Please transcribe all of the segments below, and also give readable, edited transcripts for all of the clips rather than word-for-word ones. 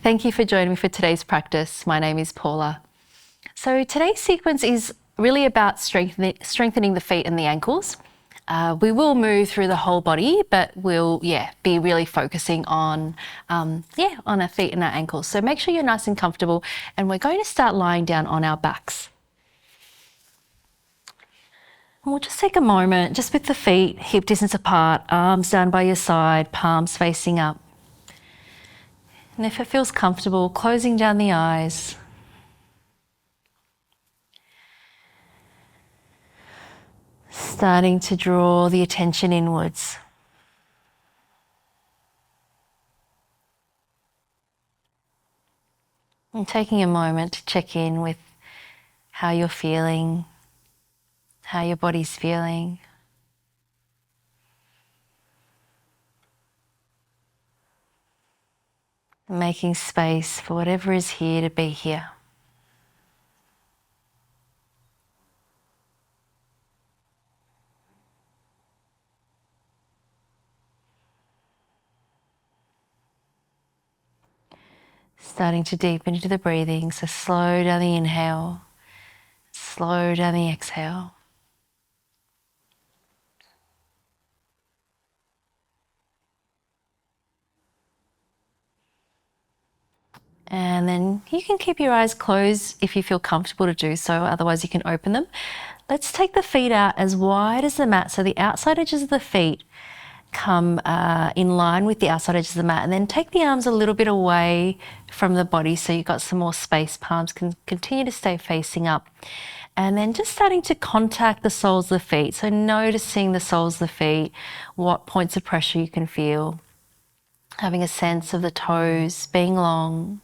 Thank you for joining me for today's practice. My name is Paula. So today's sequence is really about strengthening the feet and the ankles. We will move through the whole body, but we'll be really focusing on our feet and our ankles. So make sure you're nice and comfortable, and we're going to start lying down on our backs. And we'll just take a moment, just with the feet hip distance apart, arms down by your side, palms facing up. And if it feels comfortable, closing down the eyes. Starting to draw the attention inwards. And taking a moment to check in with how you're feeling, how your body's feeling. Making space for whatever is here to be here. Starting to deepen into the breathing, so slow down the inhale, slow down the exhale. And then you can keep your eyes closed if you feel comfortable to do so, otherwise you can open them. Let's take the feet out as wide as the mat, so the outside edges of the feet come in line with the outside edges of the mat, and then take the arms a little bit away from the body so you've got some more space. Palms can continue to stay facing up. And then just starting to contact the soles of the feet, so noticing the soles of the feet, what points of pressure you can feel, having a sense of the toes being long.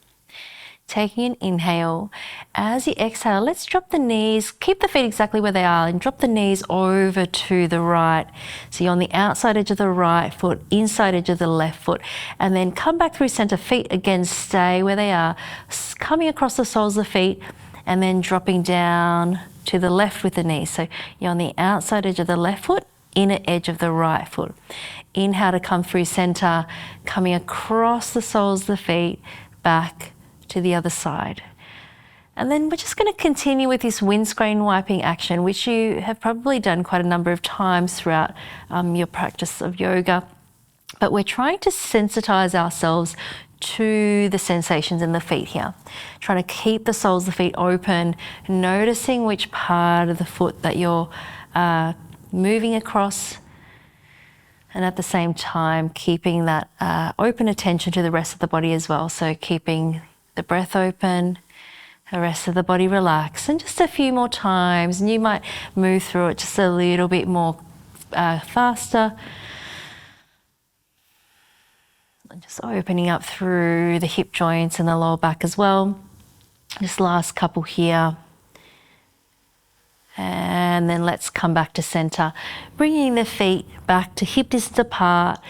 Taking an inhale. As you exhale, let's drop the knees, keep the feet exactly where they are, and drop the knees over to the right. So you're on the outside edge of the right foot, inside edge of the left foot, and then come back through center. Feet again stay where they are, coming across the soles of the feet, and then dropping down to the left with the knees. So you're on the outside edge of the left foot, inner edge of the right foot. Inhale to come through center, coming across the soles of the feet, back to the other side. And then we're just going to continue with this windscreen wiping action, which you have probably done quite a number of times throughout your practice of yoga. But we're trying to sensitize ourselves to the sensations in the feet here. Trying to keep the soles of the feet open, noticing which part of the foot that you're moving across, and at the same time keeping that open attention to the rest of the body as well. So keeping the breath open, the rest of the body relaxed, and just a few more times, and you might move through it just a little bit more faster. And just opening up through the hip joints and the lower back as well. Just last couple here. And then let's come back to center, bringing the feet back to hip distance apart,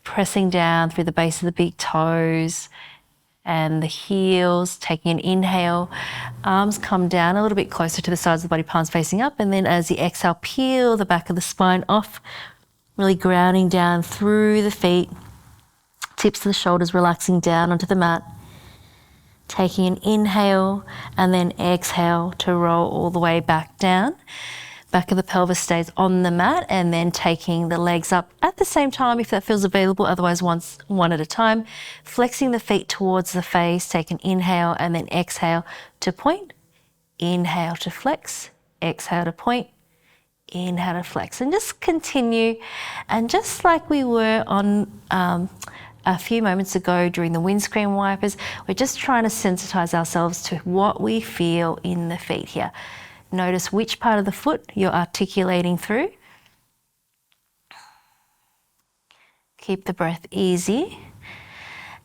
pressing down through the base of the big toes and the heels, taking an inhale. Arms come down a little bit closer to the sides of the body, palms facing up, and then as you exhale, peel the back of the spine off, really grounding down through the feet, tips of the shoulders relaxing down onto the mat. Taking an inhale and then exhale to roll all the way back down. Back of the pelvis stays on the mat, and then taking the legs up at the same time if that feels available, otherwise one at a time. Flexing the feet towards the face, take an inhale and then exhale to point. Inhale to flex, exhale to point, inhale to flex. And just continue, and just like we were on a few moments ago during the windscreen wipers, we're just trying to sensitize ourselves to what we feel in the feet here. Notice which part of the foot you're articulating through. Keep the breath easy.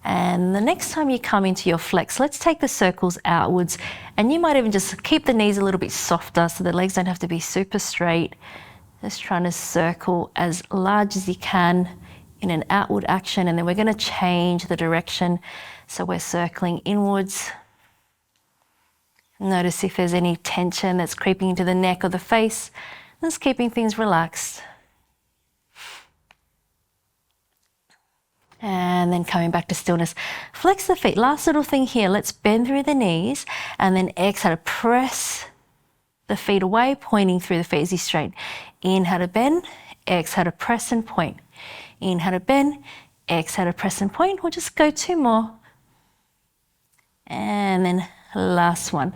And the next time you come into your flex, let's take the circles outwards, and you might even just keep the knees a little bit softer so the legs don't have to be super straight. Just trying to circle as large as you can in an outward action, and then we're going to change the direction. So we're circling inwards. Notice if there's any tension that's creeping into the neck or the face. Just keeping things relaxed. And then coming back to stillness. Flex the feet. Last little thing here. Let's bend through the knees and then exhale to press the feet away, pointing through the feet as you straighten. Inhale to bend, exhale to press and point. Inhale to bend, exhale to press and point. We'll just go 2 more. And then last one.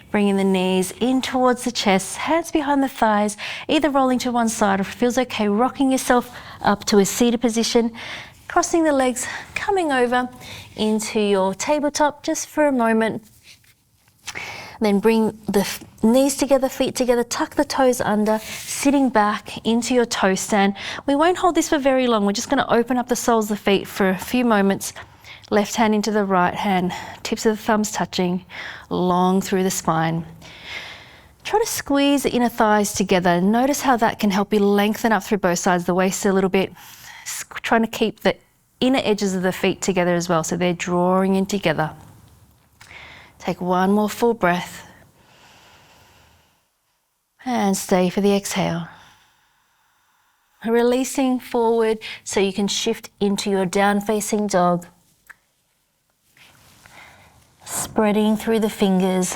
Bringing the knees in towards the chest, hands behind the thighs, either rolling to one side or if it feels okay, rocking yourself up to a seated position. Crossing the legs, coming over into your tabletop just for a moment. Then bring the knees together, feet together, tuck the toes under, sitting back into your toe stand. We won't hold this for very long. We're just going to open up the soles of the feet for a few moments. Left hand into the right hand, tips of the thumbs touching, long through the spine. Try to squeeze the inner thighs together. Notice how that can help you lengthen up through both sides of the waist a little bit. Trying to keep the inner edges of the feet together as well, so they're drawing in together. Take one more full breath and stay for the exhale. Releasing forward so you can shift into your down facing dog. Spreading through the fingers,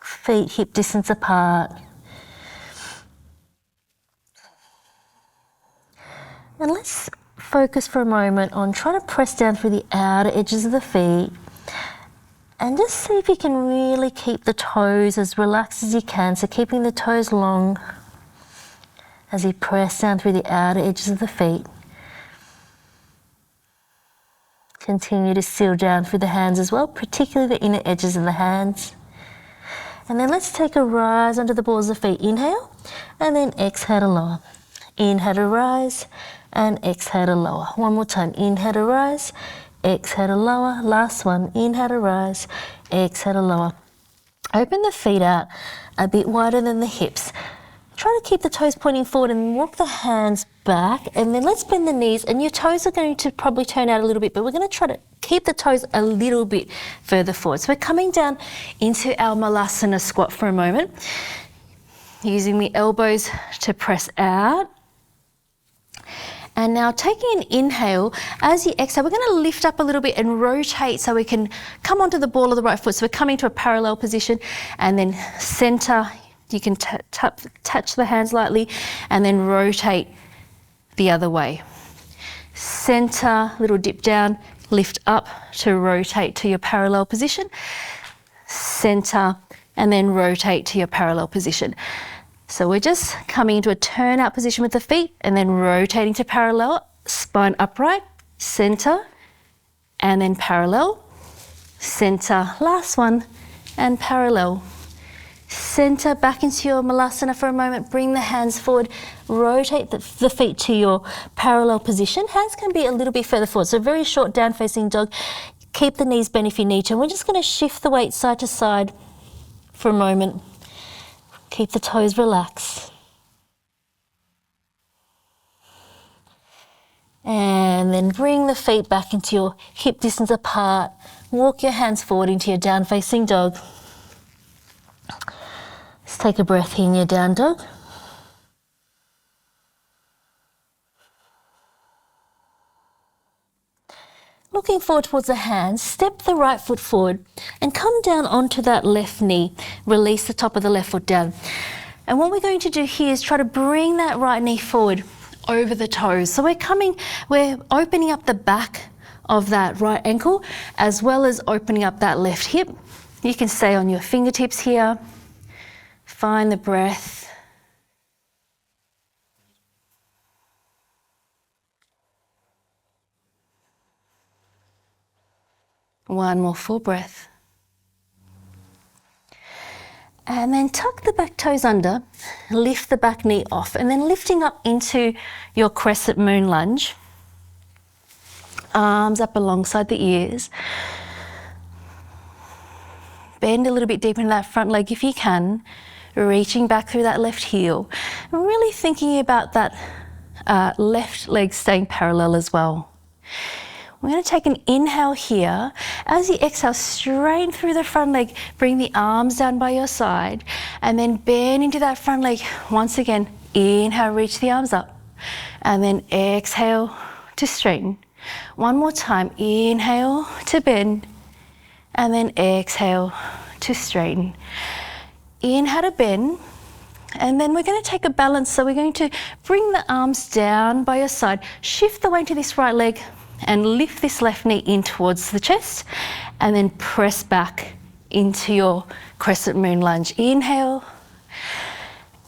feet hip distance apart. And let's focus for a moment on trying to press down through the outer edges of the feet and just see if you can really keep the toes as relaxed as you can. So keeping the toes long as you press down through the outer edges of the feet. Continue to seal down through the hands as well, particularly the inner edges of the hands. And then let's take a rise onto the balls of the feet. Inhale and then exhale to lower. Inhale to rise and exhale to lower. One more time. Inhale to rise, exhale to lower. Last one. Inhale to rise, exhale to lower. Open the feet out a bit wider than the hips. Try to keep the toes pointing forward and walk the hands back. And then let's bend the knees. And your toes are going to probably turn out a little bit, but we're going to try to keep the toes a little bit further forward. So we're coming down into our malasana squat for a moment. Using the elbows to press out. And now taking an inhale, as you exhale, we're going to lift up a little bit and rotate so we can come onto the ball of the right foot. So we're coming to a parallel position and then center. You can touch the hands lightly and then rotate the other way. Center, little dip down, lift up to rotate to your parallel position. Center and then rotate to your parallel position. So we're just coming into a turn out position with the feet and then rotating to parallel, spine upright, center, and then parallel, center, last one, and parallel. Center back into your malasana for a moment, bring the hands forward, rotate the feet to your parallel position. Hands can be a little bit further forward, so very short down facing dog. Keep the knees bent if you need to. And we're just going to shift the weight side to side for a moment. Keep the toes relaxed. And then bring the feet back into your hip distance apart. Walk your hands forward into your down facing dog. Let's take a breath here in your down dog. Looking forward towards the hands, step the right foot forward and come down onto that left knee. Release the top of the left foot down. And what we're going to do here is try to bring that right knee forward over the toes. So we're opening up the back of that right ankle as well as opening up that left hip. You can stay on your fingertips here. Find the breath. One more full breath. And then tuck the back toes under, lift the back knee off, and then lifting up into your crescent moon lunge. Arms up alongside the ears. Bend a little bit deeper into that front leg if you can, reaching back through that left heel. And really thinking about that left leg staying parallel as well. We're going to take an inhale here. As you exhale, straighten through the front leg. Bring the arms down by your side and then bend into that front leg. Once again, inhale, reach the arms up. And then exhale to straighten. One more time, inhale to bend, and then exhale to straighten. Inhale to bend, and then we're going to take a balance. So we're going to bring the arms down by your side, shift the weight to this right leg, and lift this left knee in towards the chest, and then press back into your crescent moon lunge. Inhale,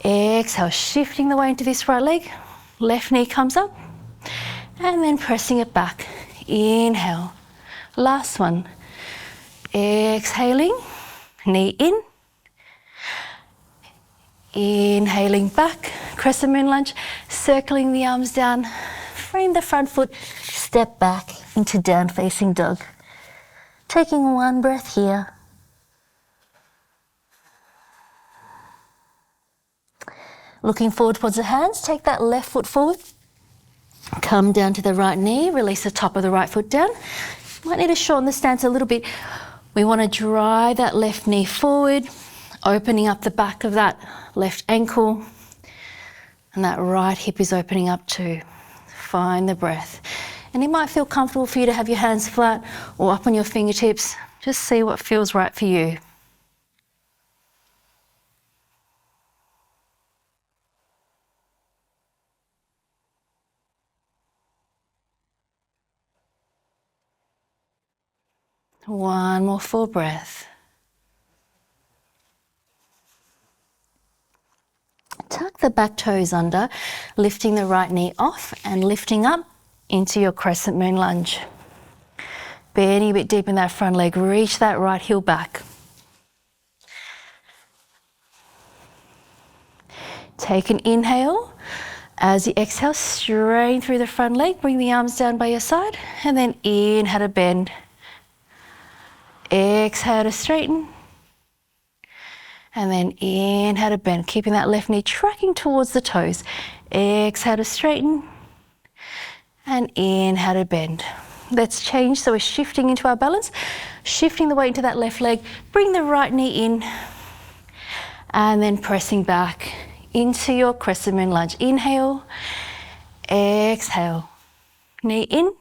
exhale, shifting the weight into this right leg, left knee comes up, and then pressing it back. Inhale, last one. Exhaling, knee in, inhaling back, crescent moon lunge, circling the arms down, frame the front foot, step back into down facing dog. Taking one breath here. Looking forward towards the hands, take that left foot forward, come down to the right knee, release the top of the right foot down. Might need to shorten the stance a little bit. We want to drive that left knee forward, opening up the back of that left ankle, and that right hip is opening up too. Find the breath. And it might feel comfortable for you to have your hands flat or up on your fingertips. Just see what feels right for you. One more full breath. Tuck the back toes under, lifting the right knee off and lifting up into your crescent moon lunge. Bending a bit deep in that front leg, reach that right heel back. Take an inhale. As you exhale, straighten through the front leg, bring the arms down by your side, and then inhale to bend. Exhale to straighten, and then inhale to bend, keeping that left knee tracking towards the toes. Exhale to straighten, and inhale to bend. Let's change, so we're shifting into our balance, shifting the weight into that left leg, bring the right knee in, and then pressing back into your crescent moon lunge. Inhale, exhale, knee in,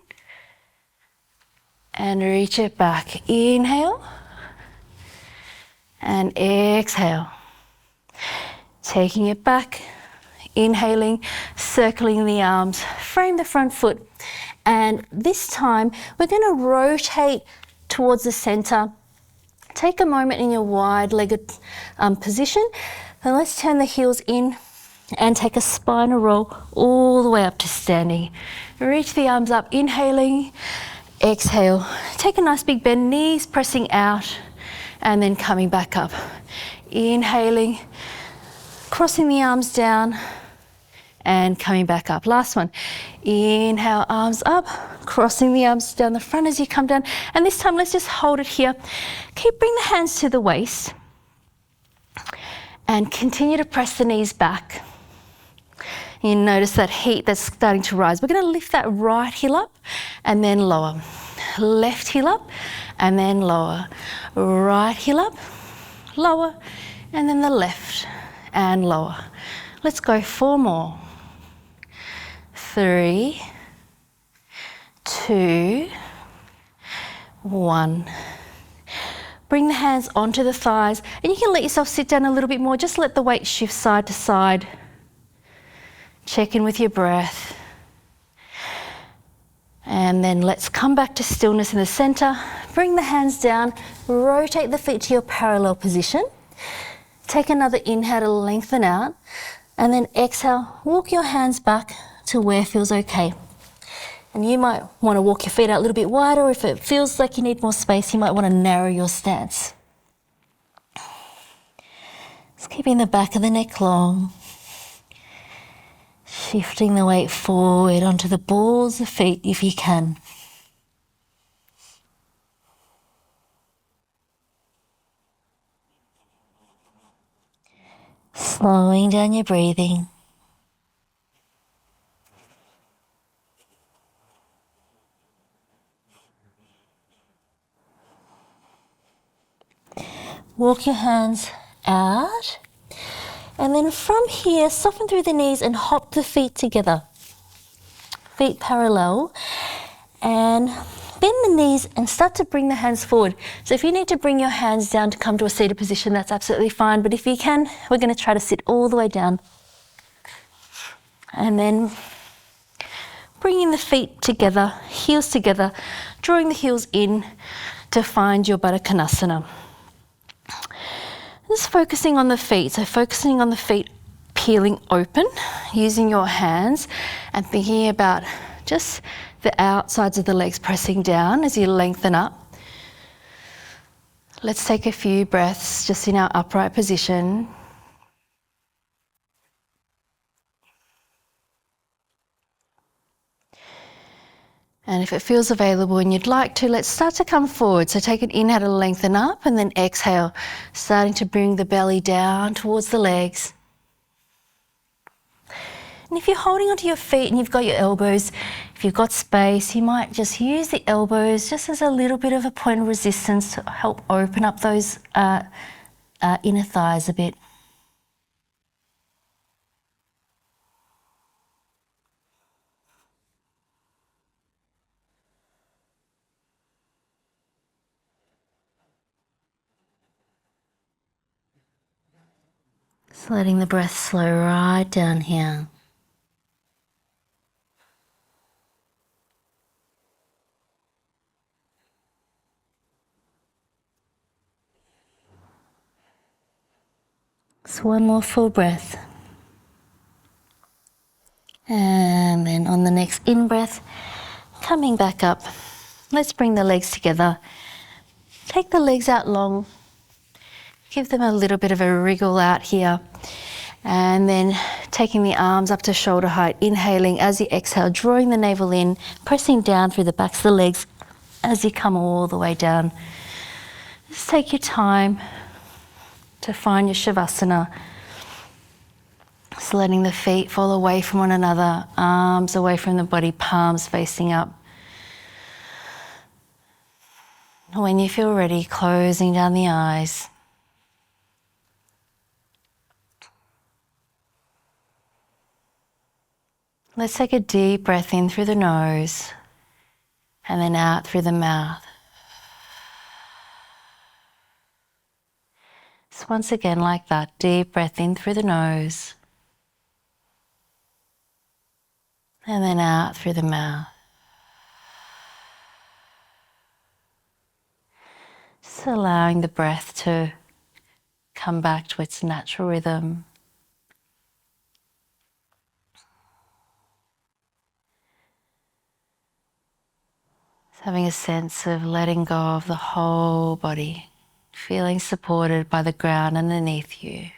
and reach it back. Inhale and exhale. Taking it back, inhaling, circling the arms, frame the front foot, and this time we're going to rotate towards the center. Take a moment in your wide-legged position, and let's turn the heels in and take a spinal roll all the way up to standing. Reach the arms up, inhaling, exhale. Take a nice big bend, knees pressing out, and then coming back up. Inhaling, crossing the arms down, and coming back up. Last one. Inhale, arms up, crossing the arms down the front as you come down. And this time, let's just hold it here. Bring the hands to the waist, and continue to press the knees back. You notice that heat that's starting to rise. We're going to lift that right heel up and then lower. Left heel up and then lower. Right heel up, lower, and then the left and lower. Let's go 4 more. 3, 2, 1. Bring the hands onto the thighs, and you can let yourself sit down a little bit more. Just let the weight shift side to side. Check in with your breath. And then let's come back to stillness in the center. Bring the hands down, rotate the feet to your parallel position. Take another inhale to lengthen out, and then exhale, walk your hands back to where feels okay. And you might want to walk your feet out a little bit wider, or if it feels like you need more space, you might want to narrow your stance. Just keeping the back of the neck long. Shifting the weight forward onto the balls of feet if you can. Slowing down your breathing. Walk your hands out. And then from here, soften through the knees and hop the feet together. Feet parallel. And bend the knees and start to bring the hands forward. So if you need to bring your hands down to come to a seated position, that's absolutely fine. But if you can, we're going to try to sit all the way down. And then bringing the feet together, heels together, drawing the heels in to find your Baddha Konasana. Just focusing on the feet. So focusing on the feet peeling open, using your hands and thinking about just the outsides of the legs pressing down as you lengthen up. Let's take a few breaths just in our upright position. And if it feels available and you'd like to, let's start to come forward. So take an inhale to lengthen up and then exhale, starting to bring the belly down towards the legs. And if you're holding onto your feet and you've got your elbows, if you've got space, you might just use the elbows just as a little bit of a point of resistance to help open up those inner thighs a bit. Just letting the breath slow right down here. So one more full breath. And then on the next in-breath, coming back up. Let's bring the legs together. Take the legs out long. Give them a little bit of a wriggle out here. And then taking the arms up to shoulder height, inhaling as you exhale, drawing the navel in, pressing down through the backs of the legs as you come all the way down. Just take your time to find your Shavasana. Just letting the feet fall away from one another, arms away from the body, palms facing up. When you feel ready, closing down the eyes. Let's take a deep breath in through the nose and then out through the mouth. So once again, like that, deep breath in through the nose and then out through the mouth. Just allowing the breath to come back to its natural rhythm. Just having a sense of letting go of the whole body, feeling supported by the ground underneath you.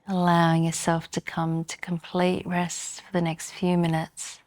Allowing yourself to come to complete rest for the next few minutes.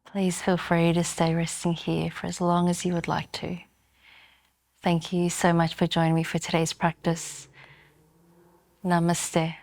Please feel free to stay resting here for as long as you would like to. Thank you so much for joining me for today's practice. Namaste.